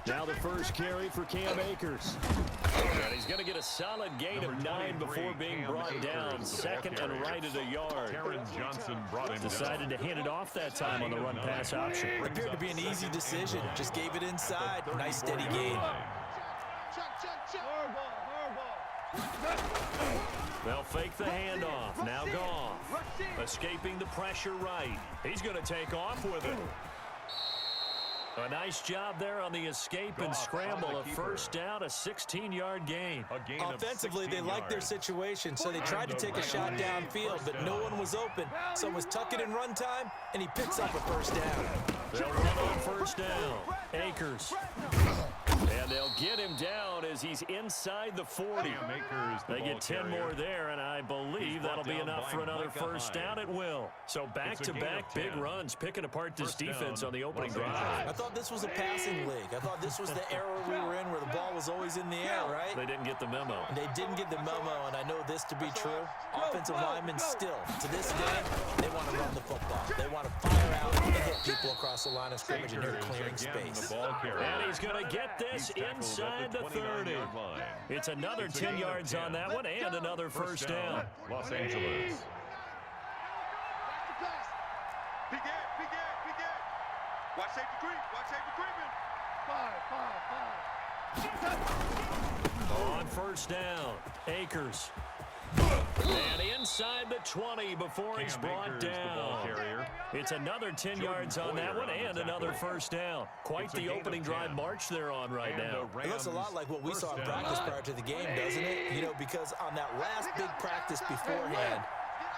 Now the first carry for Cam Akers. And he's going to get a solid gain of 9 before being brought down. Second and right at a yard. Decided to hand it off that time on the run-pass option. Appeared to be an easy decision. Just gave it inside. Nice steady gain. They'll fake the handoff. Now Goff. Escaping the pressure right. He's going to take off with it. A nice job there on the escape and scramble. A first down, a 16-yard gain. Offensively, they liked their situation, so they tried to take a shot downfield, but no one was open. So it was tuck it in run time, and he picks up a first down. They'll run on first down. Akers. And they'll get him down as he's inside the 40. They get 10 more there, and I believe that'll be enough for another first down. It will. So back-to-back big runs, picking apart this defense on the opening drive. I thought this was a passing league. I thought this was the era we were in where the ball was always in the air, right? They didn't get the memo. They didn't get the memo, and I know this to be true. Offensive linemen still, to this day, they want to run the football. They want to fire out and hit people across the line of scrimmage, and you're clearing space. And he's going to get this inside the 30. It's another 10 yards on that one and another first down. Los Angeles. Watch safety creep. Watch safety creeping. On first down, Akers. And inside the 20 before he's brought down. It's another 10 yards on that one and another first down. Quite the opening drive march they're on right now. It looks a lot like what we saw in practice prior to the game, doesn't it? You know, because on that last big practice beforehand,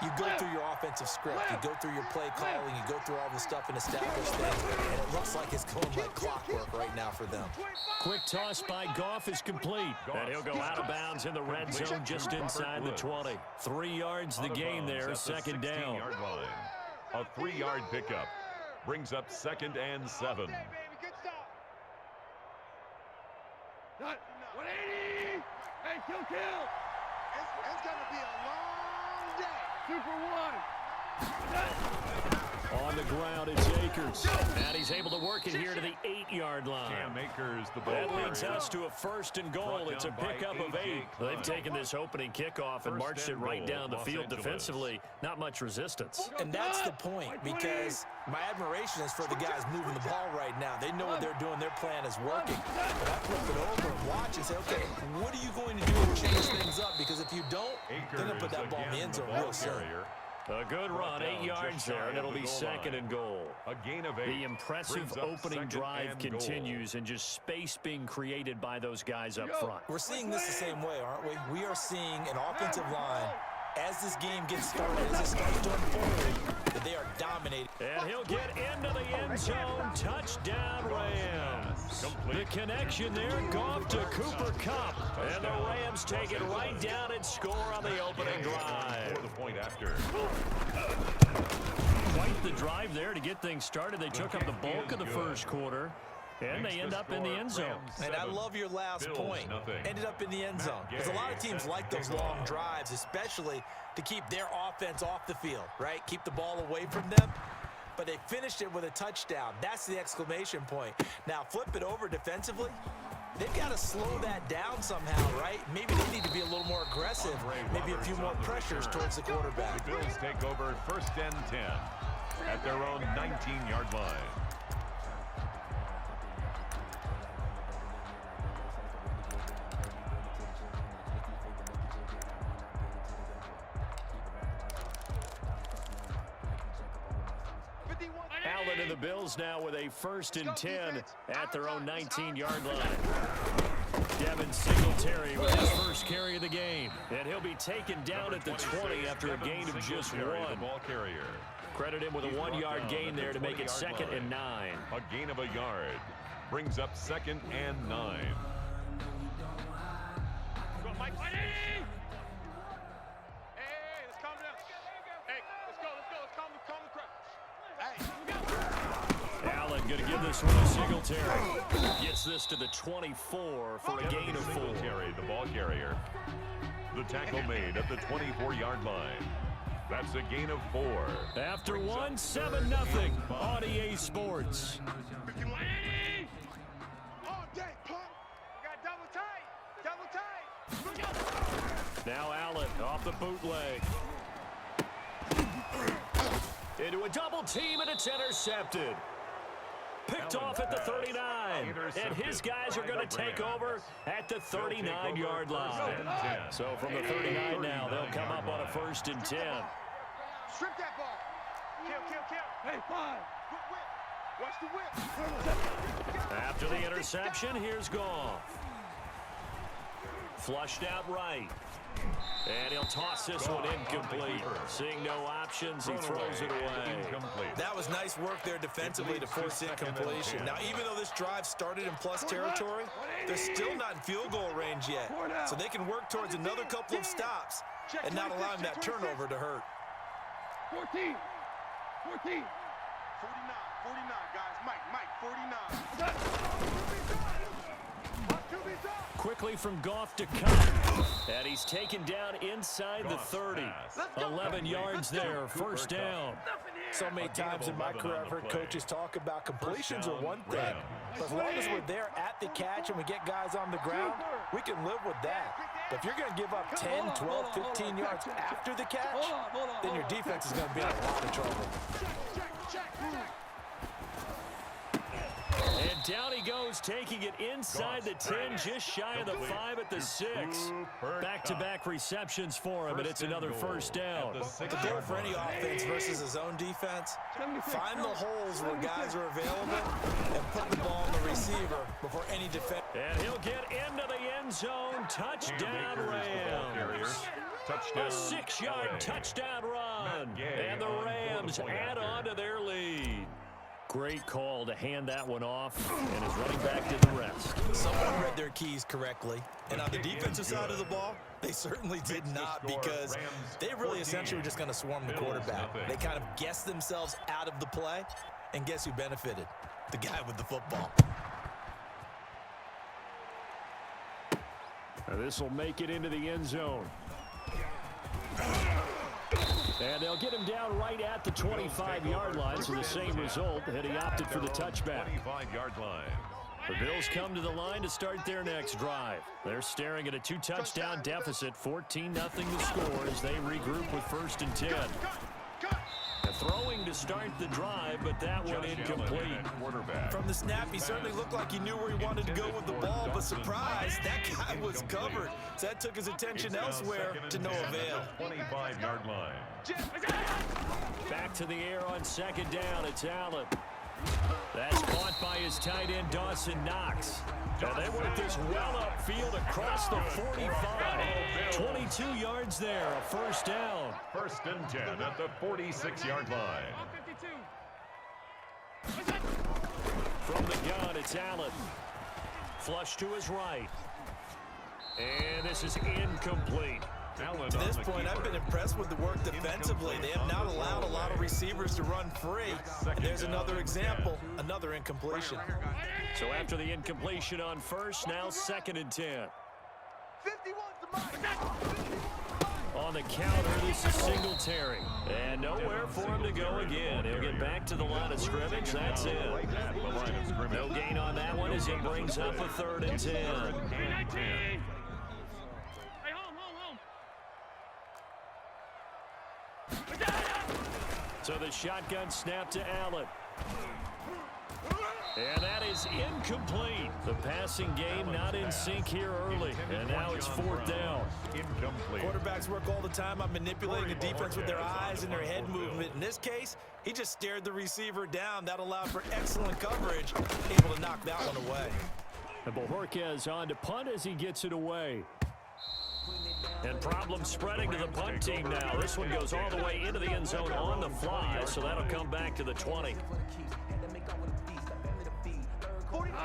you go through your offensive script, you go through your play calling, you go through all the stuff and establish things, and it looks like it's going like clockwork right now for them. Quick toss by Goff is complete, and he'll go out of bounds in the red zone just inside the 20. 3 yards the gain there, second down. A 3-yard pickup brings up 2nd and 7. 180! Hey, kill! It's going to be a long day. Super one. On the ground, it's Akers. And he's able to work it here to the 8-yard line. Cam Akers, the ball That leads carrier. us to a first and goal. It's a pickup of 8. They've taken this opening kickoff and marched it right down the field defensively. Not much resistance. And that's the point, because my admiration is for the guys moving the ball right now. They know what they're doing. Their plan is working. But I flip it over and watch and say, okay, what are you going to do to change things up? Because if you don't, they're going to put that ball in the end zone real soon. A good run, 8 yards there, and it'll be second and goal. A gain of 8. The impressive opening drive continues, and just space being created by those guys up front. We're seeing this the same way, aren't we? We are seeing an offensive line, as this game gets started, as it starts to unfold, that they are dominating. And he'll get into the end zone. Touchdown, Rams. The connection there, Goff to Cooper Kupp. And the Rams take it right down and score on the opening drive. For the point after. Quite the drive there to get things started. They took up the bulk of the first quarter. And they end up in the end zone. And I love your last point. Ended up in the end zone. Because a lot of teams like those long drives, especially to keep their offense off the field, right? Keep the ball away from them. But they finished it with a touchdown. That's the exclamation point. Now flip it over defensively. They've got to slow that down somehow, right? Maybe they need to be a little more aggressive. Maybe a few more pressures towards the quarterback. The Bills take over 1st and 10 at their own 19-yard line. Allen and the Bills now with a 1st and 10 at their own 19-yard line. Devin Singletary with his first carry of the game. And he'll be taken down at the 20 after a gain of just 1. Credit him with a 1-yard gain there to make it 2nd and 9. A gain of a yard brings up 2nd and 9. Go, Mike. 180! Hey, let's calm down. Hey, let's go. Let's calm the crowd. Hey. Allen going to give this one to Singletary. Gets this to the 24 for a gain of 4. Singletary, the ball carrier. The tackle made at the 24-yard line. That's a gain of 4. After 1, 7-0 on EA Sports. Now Allen off the bootleg. Into a double team, and it's intercepted. Picked off at the 39. And his guys are going to take over at the 39-yard line. So from the 39 now, they'll come up on a 1st and 10. Strip that ball. Kill. Hey, 5. Whip. Watch the whip. After the interception, here's Goff. Flushed out right. And he'll toss this one incomplete. Seeing no options, he throws it away. That was nice work there defensively to force incompletion. Now, even though this drive started in plus territory, they're still not in field goal range yet. So they can work towards another couple of stops and not allowing that turnover to hurt. 14. 49, guys. Mike, 49. Quickly from Goff to cut. And he's taken down inside the 30. 11 yards there, 1st down. So many times in my career, I've heard coaches talk about completions are one thing. But as long as we're there at the catch and we get guys on the ground, we can live with that. But if you're going to give up 10, 12, 15 yards after the catch, then your defense is going to be in a lot of trouble. And down he goes, taking it inside the 10, just shy of the 5 at the 6. Back-to-back receptions for him, and it's another 1st down. The goal for any offense versus a zone defense, find the holes where guys are available and put the ball on the receiver before any defense. And he'll get into the end zone. Touchdown, Rams. A 6-yard touchdown run. And the Rams add on to their lead. Great call to hand that one off, and his running back did the rest. Someone read their keys correctly, and on the defensive side of the ball, they certainly did not, because they really essentially were just going to swarm the quarterback. They kind of guessed themselves out of the play, and guess who benefited? The guy with the football. Now this will make it into the end zone. And they'll get him down right at the 25-yard line, so the same result, and he opted for the touchback. 25-yard line. The Bills come to the line to start their next drive. They're staring at a 2-touchdown deficit, 14-0 the score as they regroup with 1st and 10. Throwing to start the drive, but that one incomplete. From the snap, he certainly looked like he knew where he wanted to go with the ball, but surprise, that guy was covered. So that took his attention elsewhere to no avail. 25-yard line. Back to the air on 2nd down. It's Allen. That's caught by his tight end, Dawson Knox. And they work this well upfield across the 45. 22 yards there, a 1st down. 1st and 10 at the 46-yard line. From the gun, it's Allen. Flush to his right. And this is incomplete. To this point, I've been impressed with the work defensively. They have not allowed a lot of receivers to run free. And there's another example, another incompletion. So after the incompletion on 1st, now 2nd and 10. On the counter, this is Singletary. And nowhere for him to go again. He'll get back to the line of scrimmage. That's it. No gain on that one as it brings up a 3rd and 10. So the shotgun snap to Allen. And that is incomplete. The passing game not in sync here early. And now it's 4th down. Incomplete. Quarterbacks work all the time on manipulating the defense with their eyes and their head movement. In this case, he just stared the receiver down. That allowed for excellent coverage, able to knock that one away. And Bojorquez on to punt as he gets it away. And problems spreading to the punt team now. This one goes all the way into the end zone on the fly, so that'll come back to the 20.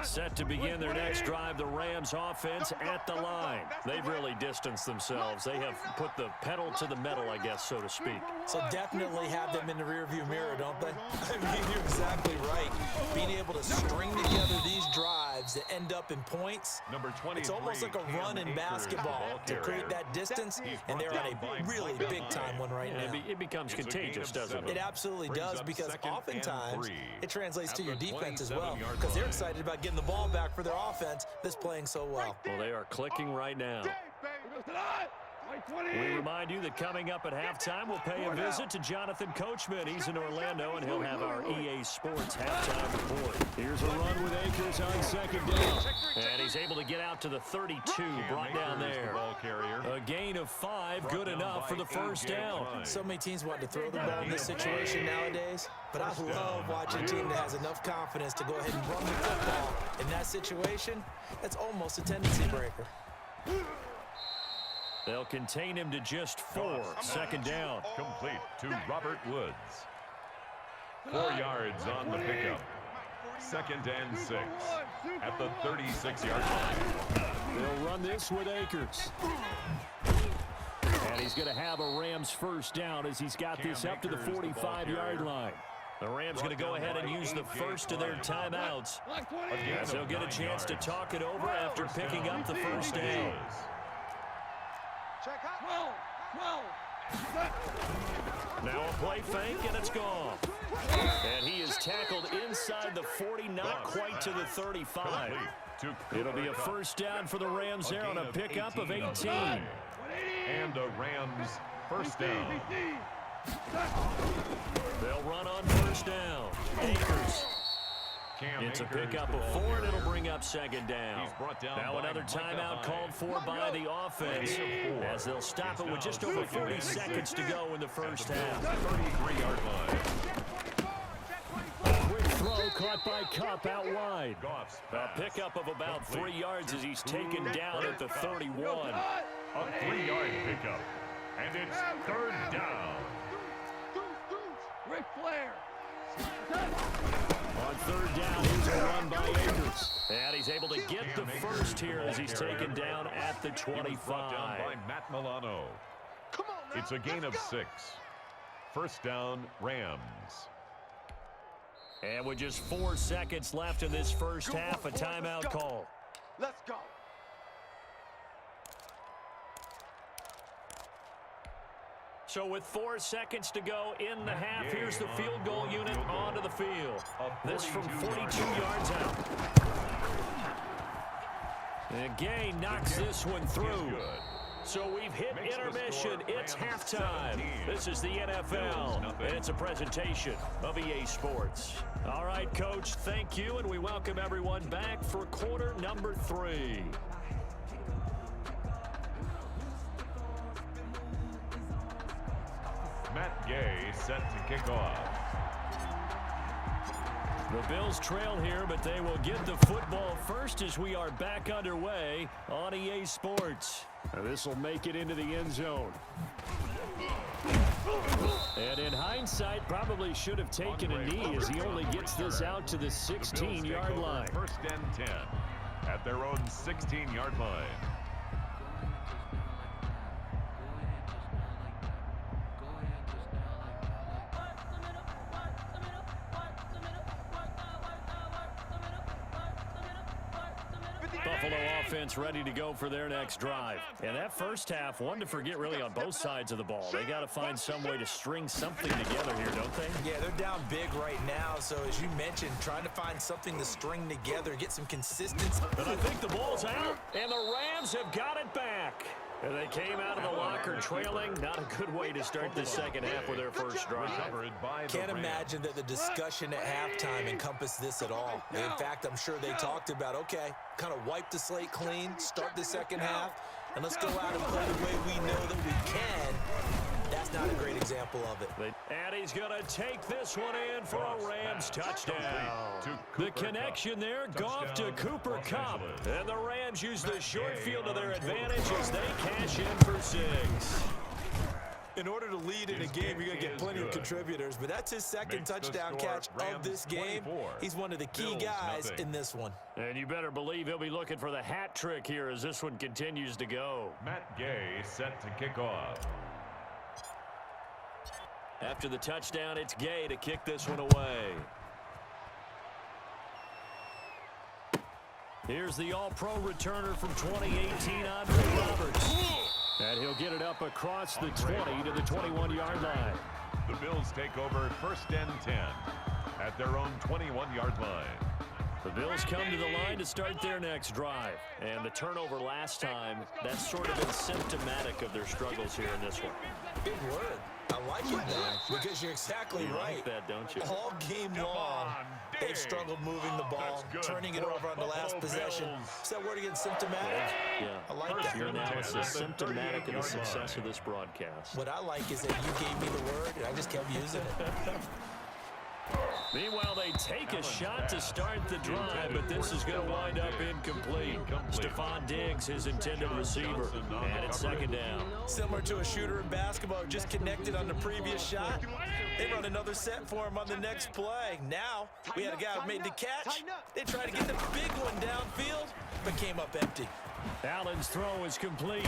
Set to begin their next drive, the Rams offense at the line. They've really distanced themselves. They have put the pedal to the metal, I guess, so to speak. So definitely have them in the rearview mirror, don't they? I mean, you're exactly right. Being able to string together these drives that end up in points, it's almost like a run in basketball to create that distance, and they're on a really big-time one right now. It becomes contagious, doesn't it? It absolutely does, because oftentimes it translates to your defense as well, because they're excited about getting the ball back for their offense that's playing so well. Well, they are clicking right now. We remind you that coming up at halftime, we'll pay a visit to Jonathan Coachman. He's in Orlando, and he'll have our EA Sports halftime report. Here's a run with Akers on second down. And he's able to get out to the 32, brought down there. A gain of 5, good enough for the first down. So many teams want to throw the ball in this situation nowadays, but I love watching a team that has enough confidence to go ahead and run the football. In that situation, that's almost a tendency breaker. They'll contain him to just 4. Second down. Complete to Robert Woods. 4 yards on the pickup. 2nd and 6 at the 36-yard line. They'll run this with Akers. And he's going to have a Rams first down as he's got this up to the 45-yard line. The Rams going to go ahead and use the first of their timeouts, as they'll get a chance to talk it over after picking up the first down. Now a play fake, and it's gone. And he is tackled inside the 40, not quite to the 35. It'll be a first down for the Rams there on a pickup of 18. And a Rams first down. They'll run on first down. Akers. It's a pickup of 4, and it'll bring up second down. Now another timeout called for by the offense, as they'll stop it with just over 40 seconds to go in the first half. 33-yard line. Quick throw caught by Kupp out wide. A pickup of about 3 yards as he's taken down at the 31. A 3-yard pickup. And it's 3rd down. Ric Flair. On 3rd down, here's a run by Akers. And he's able to get the first here as he's taken down at the 25. By Matt Milano. It's a gain of 6. First down, Rams. And with just 4 seconds left in this first half, a timeout call. Let's go. So with 4 seconds to go in the half, here's the field goal unit onto the field. This from 42 yards out. And Gay knocks this one through. So we've hit intermission. It's halftime. This is the NFL, and it's a presentation of EA Sports. All right, Coach, thank you, and we welcome everyone back for quarter number 3. Matt Gay set to kick off. The Bills trail here, but they will get the football first as we are back underway on EA Sports. This will make it into the end zone. And in hindsight, probably should have taken a knee as he only gets this out to the 16-yard line. 1st and 10 at their own 16-yard line. Buffalo offense ready to go for their next drive. And that first half, one to forget really on both sides of the ball. They got to find some way to string something together here, don't they? Yeah, they're down big right now. So as you mentioned, trying to find something to string together, get some consistency. But I think the ball's out, and the Rams have got it back. And they came out of the locker trailing. Not a good way to start the second half with their first drive. Can't imagine that the discussion at halftime encompassed this at all. In fact, I'm sure they talked about, okay, kind of wipe the slate clean, start the second half, and let's go out and play the way we know that we can. That's not a great example of it. And he's going to take this one in for a Rams touchdown. The connection there, Goff to Cooper Kupp. And the Rams use the short field to their advantage as they cash in for 6. In order to lead in a game, you're going to get plenty of contributors, but that's his second touchdown catch of this game. He's one of the key guys in this one. And you better believe he'll be looking for the hat trick here as this one continues to go. Matt Gay set to kick off. After the touchdown, it's Gay to kick this one away. Here's the All-Pro returner from 2018, Andre Roberts. And he'll get it up across the 20 to the 21-yard line. The Bills take over 1st and 10 at their own 21-yard line. The Bills come to the line to start their next drive. And the turnover last time, that's sort of been symptomatic of their struggles here in this one. Big word. I like it now because you're exactly You right. like that, don't you? All game long, they've struggled moving the ball, turning it over on the last possession. Is that word again, symptomatic? Yeah. I like that. Your analysis symptomatic of the success of this broadcast. What I like is that you gave me the word, and I just kept using it. Meanwhile, they take a shot to start the drive, but this is going to wind up incomplete. Stephon Diggs, his intended receiver, and it's second down. Similar to a shooter in basketball who just connected on the previous shot. They run another set for him on the next play. Now, we had a guy who made the catch. They tried to get the big one downfield, but came up empty. Allen's throw is complete.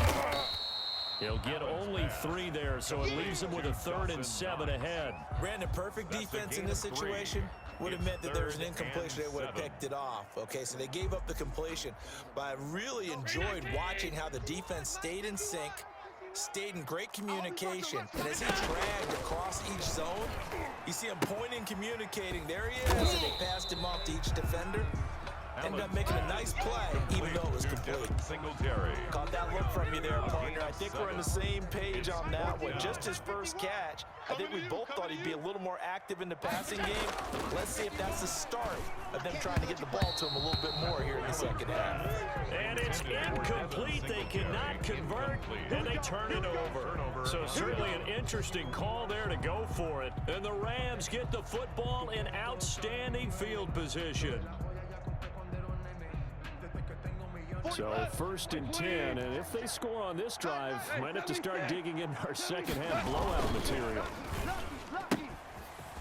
He'll get only 3 there, so it leaves him with a 3rd and 7 ahead. Brandon, perfect defense in this situation would have meant that there was an incompletion. They would have picked it off. Okay, so they gave up the completion. But I really enjoyed watching how the defense stayed in sync, stayed in great communication. And as he dragged across each zone, you see him pointing, communicating. There he is, and they passed him off to each defender. Ended up making a nice play, even though it was complete. Singletary. Caught that look from you there, partner. I think we're on the same page on that one. Just his first catch. I think we both thought he'd be a little more active in the passing game. Let's see if that's the start of them trying to get the ball to him a little bit more here in the second half. And it's incomplete. They cannot convert, and they turn it over. So certainly an interesting call there to go for it. And the Rams get the football in outstanding field position. So 1st and 10, and if they score on this drive, might have to start digging in our second half blowout material.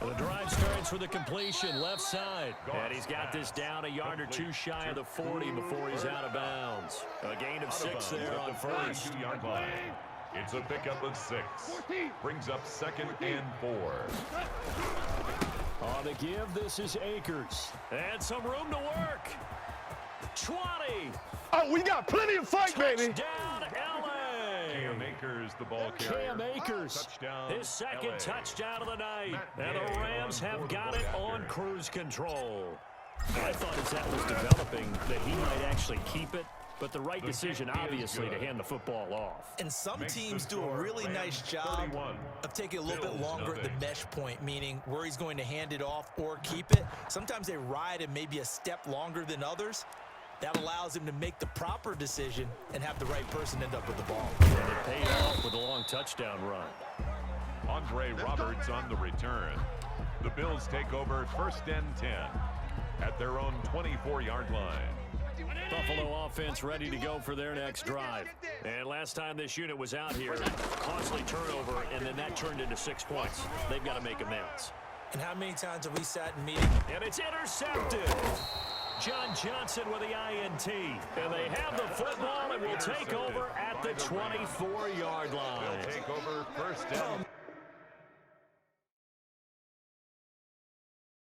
The drive starts with a completion left side, and he's got this down a yard or 2 shy of the 40 before he's out of bounds. A gain of 6 there on first. 42-yard line. It's a pickup of 6. Brings up 2nd and 4. On the give, this is Akers. And some room to work. 20. Oh, we got plenty of fight, baby. Touchdown, LA. Cam Akers, the ball carrier. Cam Akers, Touchdown, his second LA. touchdown of the night. And the Rams have got it on cruise control. I thought as that was developing that he might actually keep it, but the right decision, obviously, to hand the football off. And some teams do a really nice job of taking a little bit longer at the mesh point, meaning where he's going to hand it off or keep it. Sometimes they ride him maybe a step longer than others. That allows him to make the proper decision and have the right person end up with the ball. And it paid off with a long touchdown run. Andre Roberts on the return. The Bills take over 1st and 10 at their own 24-yard line. Buffalo offense ready to go for their next drive. And last time this unit was out here, costly turnover, and then that turned into 6 points. They've got to make amends. And how many times have we sat in meetings? And it's intercepted. John Johnson with the INT. And they have the football and will take over at the 24-yard line. They'll take over 1st and